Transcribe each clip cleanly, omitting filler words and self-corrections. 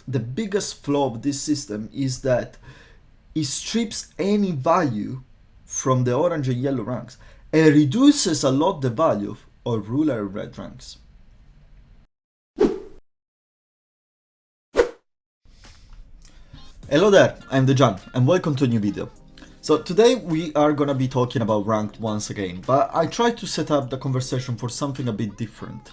the biggest flaw of this system is that it strips any value from the orange and yellow ranks and reduces a lot the value of ruler and red ranks. Hello there, I'm Dejan and welcome to a new video. So today we are gonna be talking about ranked once again, but I tried to set up the conversation for something a bit different.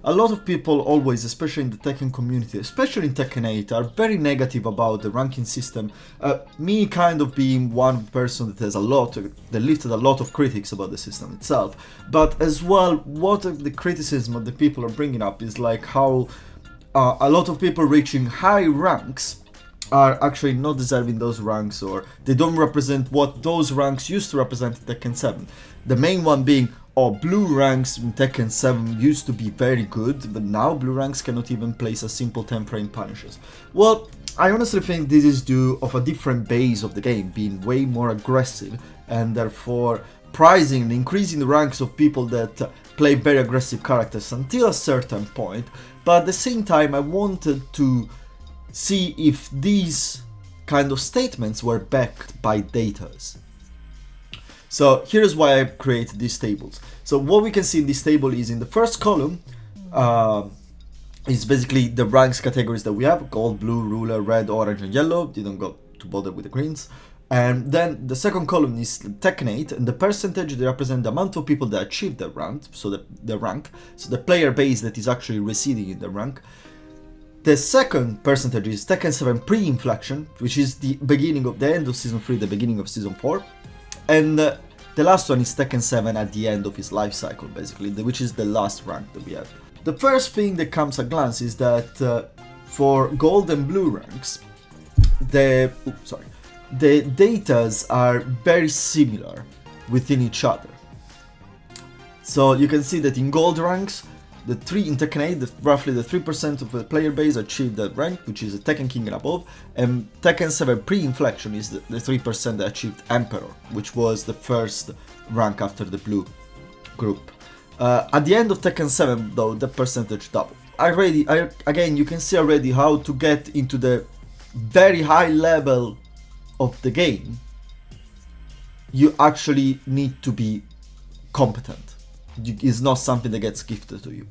A lot of people always, especially in the Tekken community, especially in Tekken 8, are very negative about the ranking system. Me kind of being one person that lifted a lot of critics about the system itself. But as well, what the criticism of the people are bringing up is like how a lot of people reaching high ranks are actually not deserving those ranks, or they don't represent what those ranks used to represent in Tekken 7. The main one being, blue ranks in Tekken 7 used to be very good, but now blue ranks cannot even place a simple 10 frame punishes. Well, I honestly think this is due of a different base of the game, being way more aggressive, and therefore prizing and increasing the ranks of people that play very aggressive characters until a certain point. But at the same time, I wanted to see if these kind of statements were backed by datas. So here's why I created these tables. So what we can see in this table is in the first column is basically the ranks categories that we have: gold, blue, ruler, red, orange and yellow. Didn't go to bother with the greens. And then the second column is Tekken 8, and the percentage they represent the amount of people that achieved the rank, so the player base that is actually residing in the rank. The second percentage is Tekken 7 pre-inflection, which is the end of Season 3, the beginning of Season 4. And the last one is Tekken 7 at the end of his life cycle, basically, which is the last rank that we have. The first thing that comes at glance is that for gold and blue ranks, the datas are very similar within each other. So you can see that in gold ranks, in Tekken 8, roughly the 3% of the player base achieved that rank, which is a Tekken King and above, and Tekken 7 pre-inflection is the 3% that achieved Emperor, which was the first rank after the blue group. At the end of Tekken 7, though, the percentage doubled. Again, you can see already how to get into the very high level of the game. You actually need to be competent. Is not something that gets gifted to you.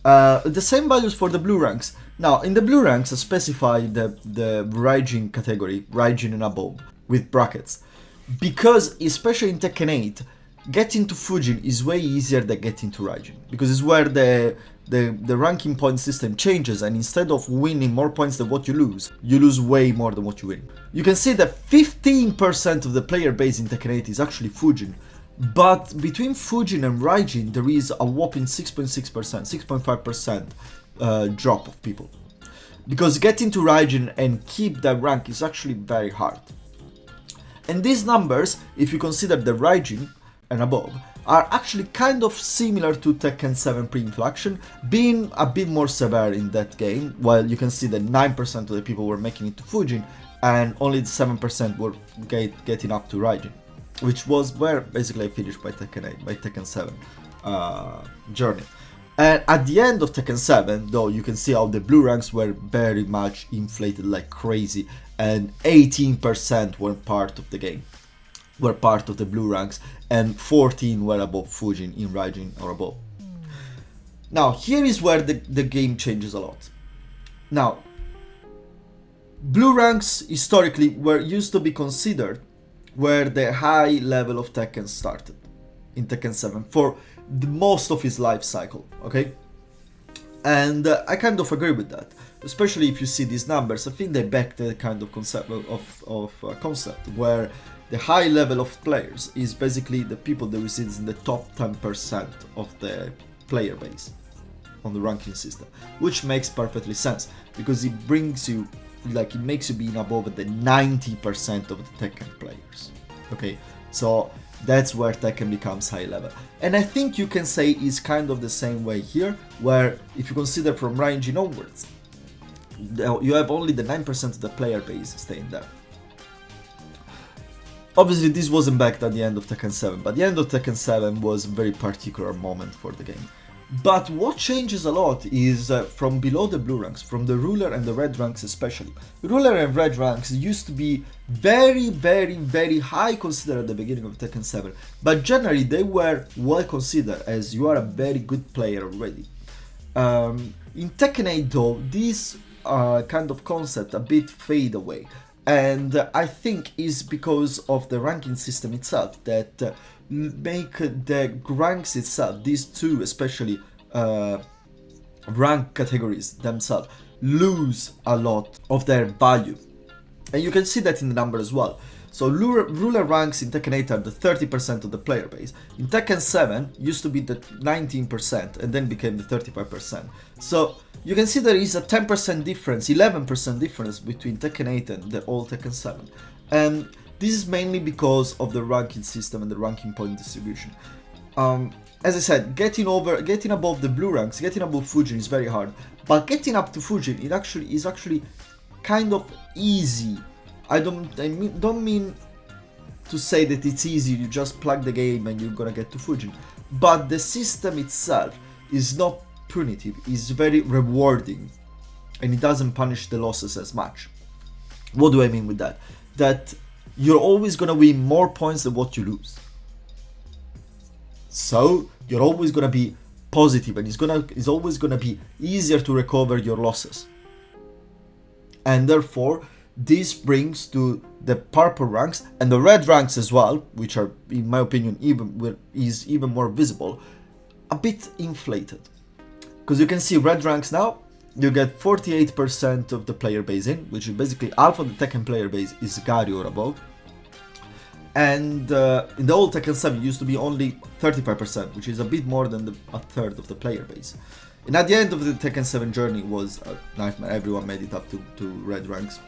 The same values for the blue ranks. Now, in the blue ranks, I specify the Raijin category, Raijin and above, with brackets. Because, especially in Tekken 8, getting to Fujin is way easier than getting to Raijin. Because it's where the ranking point system changes, and instead of winning more points than what you lose way more than what you win. You can see that 15% of the player base in Tekken 8 is actually Fujin. But between Fujin and Raijin, there is a whopping 6.6%, 6.5% drop of people. Because getting to Raijin and keep that rank is actually very hard. And these numbers, if you consider the Raijin and above, are actually kind of similar to Tekken 7 pre-inflection, being a bit more severe in that game, while you can see that 9% of the people were making it to Fujin, and only 7% were getting up to Raijin. Which was where basically I finished by Tekken 7 journey. And at the end of Tekken 7, though, you can see how the blue ranks were very much inflated like crazy, and 18% were part of the game, were part of the blue ranks, and 14 were above Fujin in Raijin or above. Now, here is where the game changes a lot. Now, blue ranks historically were used to be considered where the high level of Tekken started in Tekken 7 for the most of his life cycle, okay? And I kind of agree with that, especially if you see these numbers. I think they back the kind of concept concept where the high level of players is basically the people that resides in the top 10% of the player base on the ranking system, which makes perfectly sense because it brings you, like, it makes you being above the 90% of the Tekken players. Okay, so that's where Tekken becomes high level. And I think you can say it's kind of the same way here, where if you consider from Raijin onwards, you have only the 9% of the player base staying there. Obviously this wasn't backed at the end of Tekken 7, but the end of Tekken 7 was a very particular moment for the game. But what changes a lot is from below the blue ranks, from the ruler and the red ranks especially. Ruler and red ranks used to be very high considered at the beginning of Tekken 7, but generally they were well considered as you are a very good player already. In Tekken 8 though, this kind of concept a bit fade away, and I think is because of the ranking system itself that make the ranks itself, these two especially rank categories themselves, lose a lot of their value. And you can see that in the number as well. So ruler ranks in Tekken 8 are the 30% of the player base. In Tekken 7 used to be the 19% and then became the 35%. So you can see there is a 10% difference, 11% difference between Tekken 8 and the old Tekken 7. And this is mainly because of the ranking system and the ranking point distribution. As I said, getting above the blue ranks, getting above Fujin is very hard, but getting up to Fujin is actually kind of easy. I don't mean to say that it's easy. You just plug the game and you're gonna get to Fujin, but the system itself is not punitive. It's very rewarding, and it doesn't punish the losses as much. What do I mean with that? That you're always gonna win more points than what you lose. So you're always gonna be positive, and it's always gonna be easier to recover your losses. And therefore, this brings to the purple ranks and the red ranks as well, which are, in my opinion, even more visible, a bit inflated. Because you can see red ranks now, you get 48% of the player base in, which is basically half of the Tekken player base is Gary or above. And in the old Tekken 7 used to be only 35%, which is a bit more than a third of the player base. And at the end of the Tekken 7 journey was a nightmare. Everyone made it up to red ranks.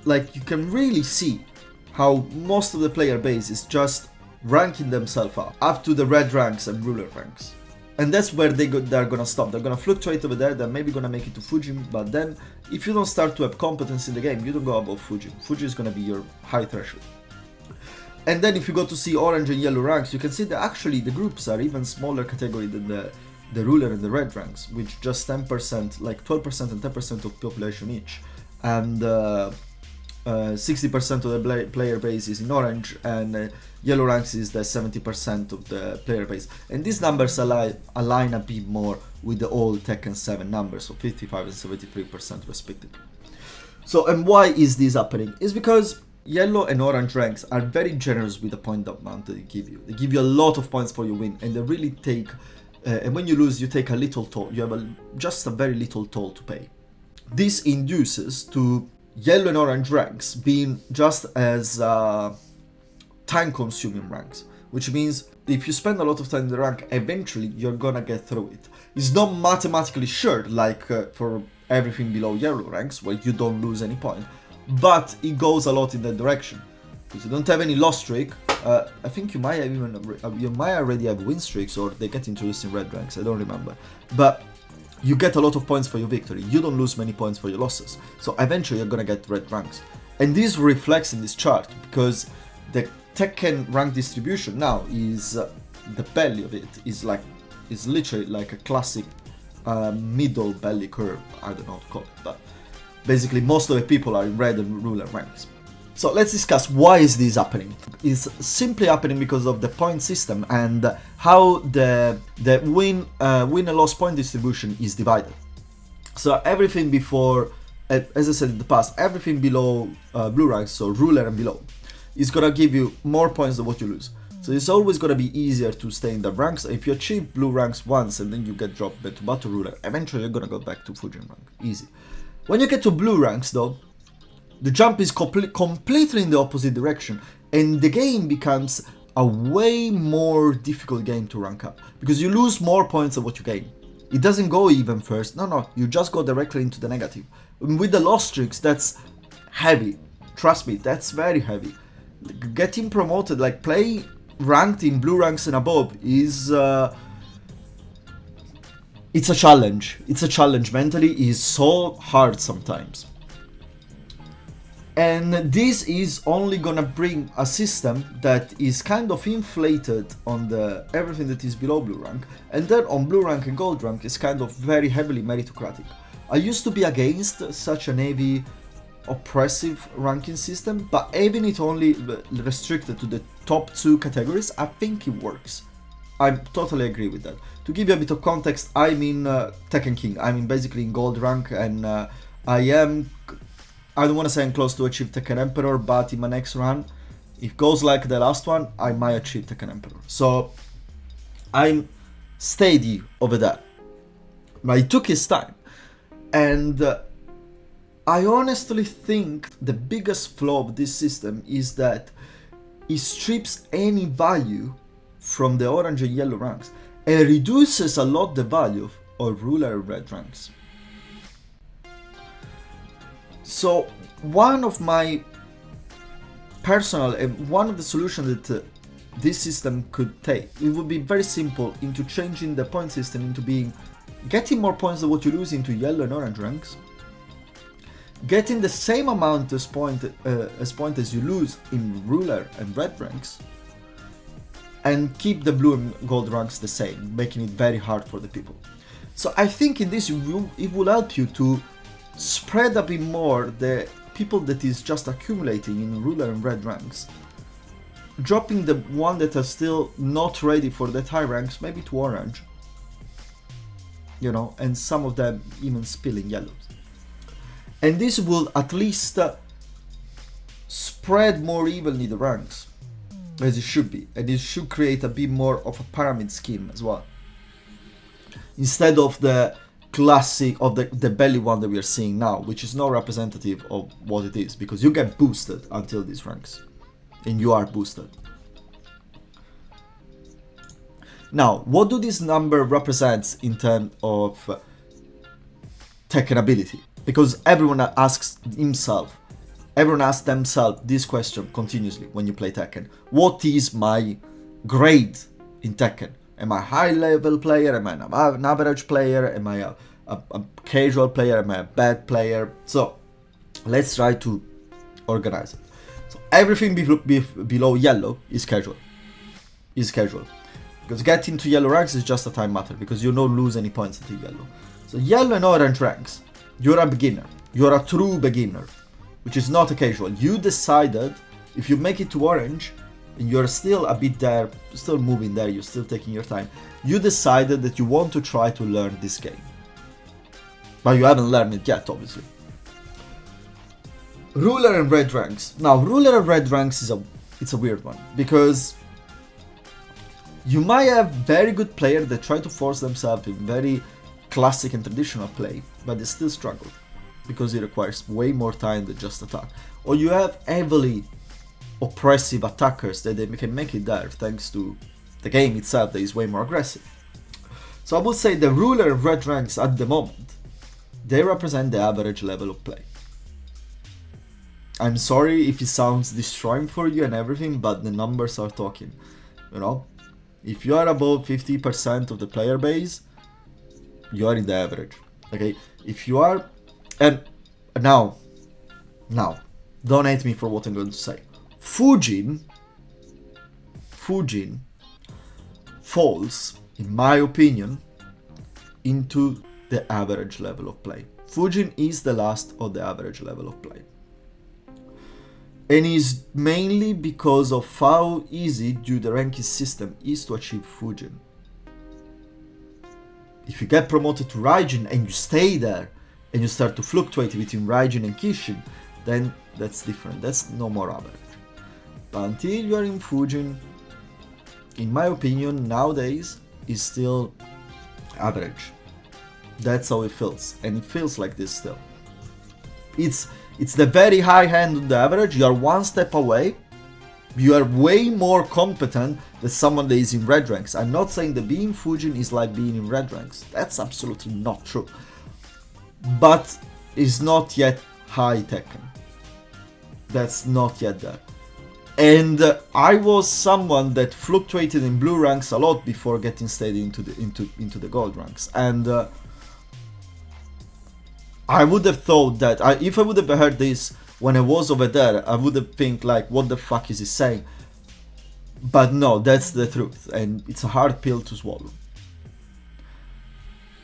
Like, you can really see how most of the player base is just ranking themselves up to the red ranks and ruler ranks. And that's where they're gonna stop. They're gonna fluctuate over there. They're maybe gonna make it to Fujin, but then if you don't start to have competence in the game, you don't go above Fujin. Fujin is gonna be your high threshold. And then if you go to see orange and yellow ranks, you can see that actually the groups are even smaller category than the ruler and the red ranks, which just 10%, like 12% and 10% of population each. And 60% of the player base is in orange, and yellow ranks is the 70% of the player base. And these numbers align a bit more with the old Tekken 7 numbers, so 55 and 73% respectively. So, and why is this happening? It's because yellow and orange ranks are very generous with the point amount that they give you. They give you a lot of points for your win, and they really take, and when you lose, you take a little toll. You have just a very little toll to pay. This induces to yellow and orange ranks being just as time-consuming ranks, which means if you spend a lot of time in the rank, eventually you're gonna get through it. It's not mathematically sure, like for everything below yellow ranks, where you don't lose any point, but it goes a lot in that direction. Because you don't have any loss streak, I think you might already have win streaks, or they get introduced in red ranks, I don't remember. But you get a lot of points for your victory, you don't lose many points for your losses. So eventually you're gonna get red ranks. And this reflects in this chart, because the Tekken rank distribution now is, the belly of it is literally like a classic middle belly curve, I don't know how to call it, but basically most of the people are in red and ruler ranks. So let's discuss why is this happening. It's simply happening because of the point system and how the win and loss point distribution is divided. So everything before, as I said in the past, everything below blue ranks, so ruler and below, is gonna give you more points than what you lose. So it's always gonna be easier to stay in the ranks. If you achieve blue ranks once and then you get dropped back to battle ruler, eventually you're gonna go back to Fujin rank, easy. When you get to blue ranks though, the jump is completely in the opposite direction, and the game becomes a way more difficult game to rank up, because you lose more points than what you gain. It doesn't go even first, no, you just go directly into the negative. And with the loss streaks, that's heavy, trust me, that's very heavy. Getting promoted, like play ranked in blue ranks and above is, it's a challenge mentally, is so hard sometimes. And this is only gonna bring a system that is kind of inflated on the everything that is below blue rank, and then on blue rank and gold rank is kind of very heavily meritocratic. I used to be against such an heavy oppressive ranking system, but having it only restricted to the top 2 categories, I think it works. I totally agree with that. To give you a bit of context, I'm in Tekken King. I'm in basically in gold rank, and I don't want to say I'm close to achieve Tekken Emperor, but in my next run, if it goes like the last one, I might achieve Tekken Emperor. So I'm steady over that. But it took its time. And I honestly think the biggest flaw of this system is that it strips any value from the orange and yellow ranks and reduces a lot the value of ruler and red ranks. So one of my personal one of the solutions that this system could take, it would be very simple into changing the point system into being getting more points than what you lose into yellow and orange ranks, getting the same amount as point as you lose in ruler and red ranks, and keep the blue and gold ranks the same, making it very hard for the people. So I think in this it will help you to spread a bit more the people that is just accumulating in ruler and red ranks, dropping the one that are still not ready for that high ranks maybe to orange, you know, and some of them even spilling yellows. And this will at least spread more evenly the ranks, as it should be, and it should create a bit more of a pyramid scheme as well, instead of the classic of the belly one that we are seeing now, which is not representative of what it is, because you get boosted until these ranks, and you are boosted. Now, what do this number represents in terms of Tekken ability? Because everyone asks themselves this question continuously when you play Tekken. What is my grade in Tekken? Am I a high level player? Am I an average player? Am I a casual player? Am I a bad player? So let's try to organize it. So everything below yellow is casual. Because getting to yellow ranks is just a time matter, because you don't lose any points until yellow. So yellow and orange ranks, you're a beginner. You're a true beginner, which is not a casual. You decided if you make it to orange and you're still a bit there, still moving there, you're still taking your time, you decided that you want to try to learn this game. But you haven't learned it yet, obviously. Ruler and red ranks. Now, ruler and red ranks it's a weird one, because you might have very good players that try to force themselves in very classic and traditional play, but they still struggle, because it requires way more time than just attack. Or you have heavily oppressive attackers that they can make it there thanks to the game itself that is way more aggressive. So I would say the ruler and red ranks at the moment, they represent the average level of play. I'm sorry if it sounds destroying for you and everything, but the numbers are talking, you know? If you are above 50% of the player base, you are in the average, okay? If you are, and now, don't hate me for what I'm going to say. Fujin falls, in my opinion, into the average level of play. Fujin is the last of the average level of play. And is mainly because of how easy due the ranking system is to achieve Fujin. If you get promoted to Raijin and you stay there and you start to fluctuate between Raijin and Kishin, then that's different. That's no more average. But until you are in Fujin, in my opinion, nowadays is still average. That's how it feels, and it feels like this still. It's the very high end of the average. You are one step away. You are way more competent than someone that is in red ranks. I'm not saying that being Fujin is like being in red ranks. That's absolutely not true. But it's not yet high Tekken. That's not yet there. And I was someone that fluctuated in blue ranks a lot before getting steady into the gold ranks. And I would have thought that if I would have heard this when I was over there, I would have think like, what the fuck is he saying? But no, that's the truth, and it's a hard pill to swallow.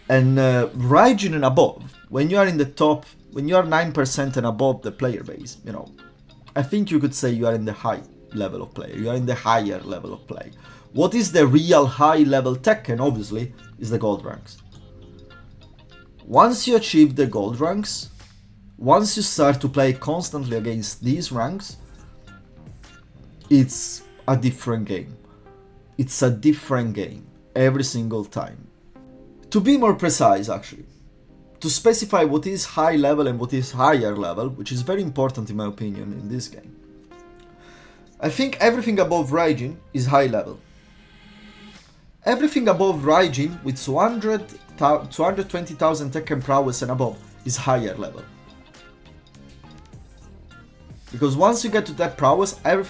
And Raijin and above, when you are in the top, when you are 9% and above the player base, you know, I think you could say you are in the high level of play. You are in the higher level of play. What is the real high level Tekken, obviously, is the gold ranks. Once you achieve the gold ranks, once you start to play constantly against these ranks, it's a different game. It's a different game every single time. To be more precise, actually, to specify what is high level and what is higher level, which is very important in my opinion in this game, I think everything above Raijin is high level. Everything above Raijin with 220,000 Tekken prowess and above is higher level. Because once you get to that prowess, every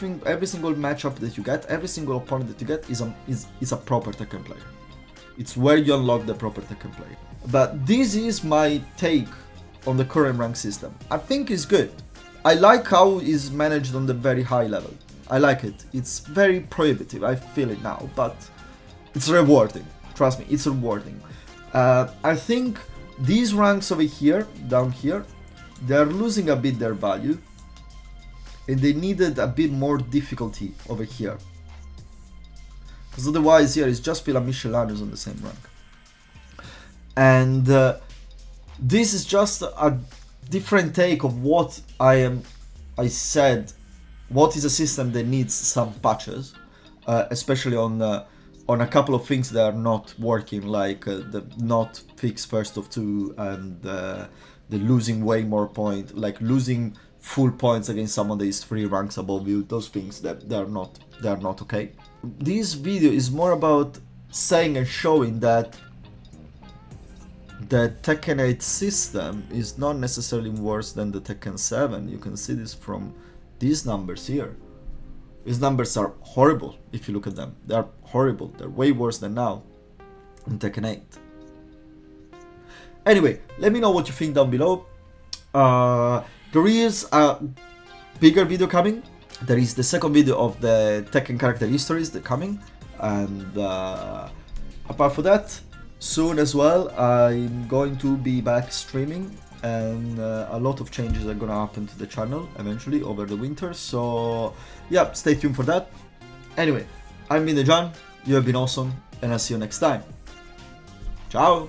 single matchup that you get, every single opponent that you get is a proper Tekken player. It's where you unlock the proper Tekken player. But this is my take on the current rank system. I think it's good. I like how it's managed on the very high level. I like it. It's very prohibitive, I feel it now, but it's rewarding. Trust me, it's rewarding. I think these ranks over here, down here, they're losing a bit their value. And they needed a bit more difficulty over here. Because otherwise here it's just Villa Michelanus on the same rank. And this is just a different take of what I said, what is a system that needs some patches, especially on a couple of things that are not working, like the not fixed first of two and the losing way more point, like losing full points against someone that is 3 ranks above you. Those things that they are not okay. This video is more about saying and showing that the Tekken 8 system is not necessarily worse than the Tekken 7. You can see this from these numbers here. These numbers are horrible if you look at them. They are horrible. They're way worse than now in Tekken 8. Anyway, let me know what you think down below. There is a bigger video coming. There is the second video of the Tekken character histories that coming, and apart from that, soon as well I'm going to be back streaming, and a lot of changes are gonna happen to the channel eventually over the winter, so yeah, stay tuned for that. Anyway, I've been John, you have been awesome, and I'll see you next time. Ciao!